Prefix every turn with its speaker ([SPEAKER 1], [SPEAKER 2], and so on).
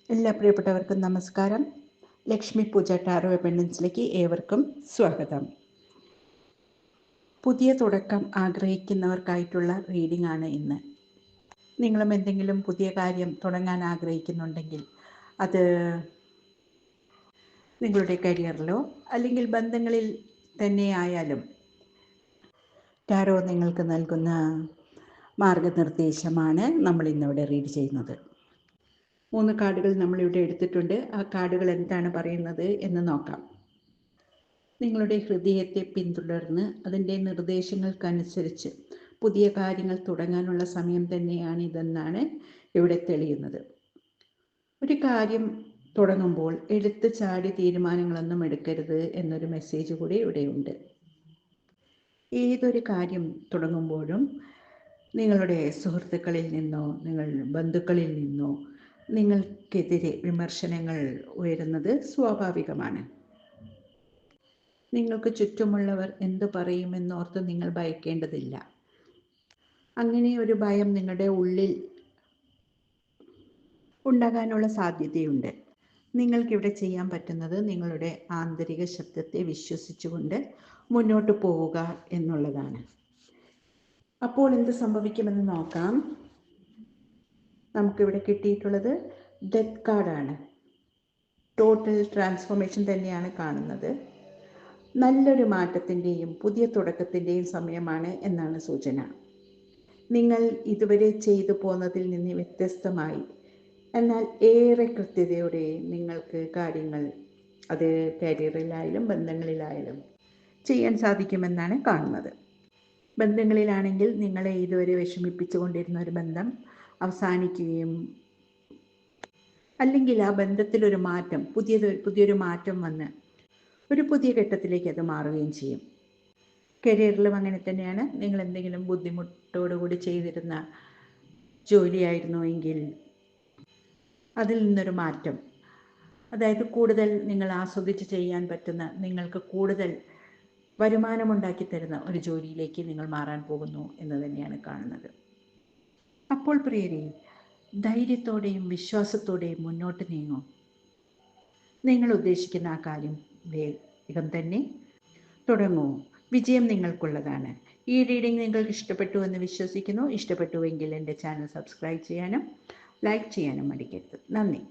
[SPEAKER 1] എല്ലാ പ്രിയപ്പെട്ടവർക്കും നമസ്കാരം. ലക്ഷ്മി പൂജ ടാരോ അബണ്ടൻസിലേക്ക് ഏവർക്കും സ്വാഗതം. പുതിയ തുടക്കം ആഗ്രഹിക്കുന്നവർക്കായിട്ടുള്ള റീഡിംഗ് ആണ് ഇന്ന്. നിങ്ങളും എന്തെങ്കിലും പുതിയ കാര്യം തുടങ്ങാൻ ആഗ്രഹിക്കുന്നുണ്ടെങ്കിൽ അത് നിങ്ങളുടെ കരിയറിലോ അല്ലെങ്കിൽ ബന്ധങ്ങളിൽ തന്നെ ആയാലും ടാരോ നിങ്ങൾക്ക് നൽകുന്ന മാർഗനിർദ്ദേശമാണ് നമ്മൾ ഇന്നിവിടെ റീഡ് ചെയ്യുന്നത്. 3 കാർഡുകൾ നമ്മളിവിടെ എടുത്തിട്ടുണ്ട്. ആ കാർഡുകൾ എന്താണ് പറയുന്നത് എന്ന് നോക്കാം. നിങ്ങളുടെ ഹൃദയത്തെ പിന്തുടർന്ന് അതിൻ്റെ നിർദ്ദേശങ്ങൾക്കനുസരിച്ച് പുതിയ കാര്യങ്ങൾ തുടങ്ങാനുള്ള സമയം തന്നെയാണിതെന്നാണ് ഇവിടെ തെളിയുന്നത്. ഒരു കാര്യം തുടങ്ങുമ്പോൾ എടുത്തു ചാടി തീരുമാനങ്ങളൊന്നും എടുക്കരുത് എന്നൊരു മെസ്സേജ് കൂടി ഇവിടെയുണ്ട്. ഏതൊരു കാര്യം തുടങ്ങുമ്പോഴും നിങ്ങളുടെ സുഹൃത്തുക്കളിൽ നിന്നോ നിങ്ങൾ ബന്ധുക്കളിൽ നിന്നോ നിങ്ങൾക്കെതിരെ വിമർശനങ്ങൾ ഉയരുന്നത് സ്വാഭാവികമാണ്. നിങ്ങൾക്ക് ചുറ്റുമുള്ളവർ എന്തു പറയുമെന്നോർത്ത് നിങ്ങൾ ഭയക്കേണ്ടതില്ല. അങ്ങനെ ഒരു ഭയം നിങ്ങളുടെ ഉള്ളിൽ ഉണ്ടാകാനുള്ള സാധ്യതയുണ്ട്. നിങ്ങൾക്കിവിടെ ചെയ്യാൻ പറ്റുന്നത് നിങ്ങളുടെ ആന്തരിക ശബ്ദത്തെ വിശ്വസിച്ചുകൊണ്ട് മുന്നോട്ട് പോവുക എന്നുള്ളതാണ്. അപ്പോൾ എന്ത് സംഭവിക്കുമെന്ന് നോക്കാം. നമുക്കിവിടെ കിട്ടിയിട്ടുള്ളത് ഡെത്ത് കാർഡാണ്. ടോട്ടൽ ട്രാൻസ്ഫോർമേഷൻ തന്നെയാണ് കാണുന്നത്. നല്ലൊരു മാറ്റത്തിൻ്റെയും പുതിയ തുടക്കത്തിൻ്റെയും സമയമാണ് എന്നാണ് സൂചന. നിങ്ങൾ ഇതുവരെ ചെയ്തു പോന്നതിൽ നിന്ന് വ്യത്യസ്തമായി എന്നാൽ ഏറെ കൃത്യതയോടെ നിങ്ങൾക്ക് കാര്യങ്ങൾ അത് കരിയറിലായാലും ബന്ധങ്ങളിലായാലും ചെയ്യാൻ സാധിക്കുമെന്നാണ് കാണുന്നത്. ബന്ധങ്ങളിലാണെങ്കിൽ നിങ്ങളെ ഇതുവരെ വിഷമിപ്പിച്ചു കൊണ്ടിരുന്ന ഒരു ബന്ധം അവസാനിക്കുകയും അല്ലെങ്കിൽ ആ ബന്ധത്തിലൊരു മാറ്റം പുതിയൊരു മാറ്റം വന്ന് ഒരു പുതിയ ഘട്ടത്തിലേക്ക് അത് മാറുകയും ചെയ്യും. കരിയറിലും അങ്ങനെ തന്നെയാണ്. നിങ്ങൾ എന്തെങ്കിലും ബുദ്ധിമുട്ടോടുകൂടി ചെയ്തിരുന്ന ജോലിയായിരുന്നു എങ്കിൽ അതിൽ നിന്നൊരു മാറ്റം, അതായത് കൂടുതൽ നിങ്ങൾ ആസ്വദിച്ച് ചെയ്യാൻ പറ്റുന്ന, നിങ്ങൾക്ക് കൂടുതൽ വരുമാനമുണ്ടാക്കി തരുന്ന ഒരു ജോലിയിലേക്ക് നിങ്ങൾ മാറാൻ പോകുന്നു എന്ന് തന്നെയാണ് കാണുന്നത്. അപ്പോൾ പ്രിയരെ, ധൈര്യത്തോടെയും വിശ്വാസത്തോടെയും മുന്നോട്ട് നീങ്ങൂ. നിങ്ങൾ ഉദ്ദേശിക്കുന്ന ആ കാര്യം വേഗം തന്നെ തുടങ്ങൂ. വിജയം നിങ്ങൾക്കുള്ളതാണ്. ഈ റീഡിംഗ് നിങ്ങൾക്ക് ഇഷ്ടപ്പെട്ടു എന്ന് വിശ്വസിക്കുന്നു. ഇഷ്ടപ്പെട്ടുവെങ്കിൽ എൻ്റെ ചാനൽ സബ്സ്ക്രൈബ് ചെയ്യാനും ലൈക്ക് ചെയ്യാനും മടിക്കരുത്. നന്ദി.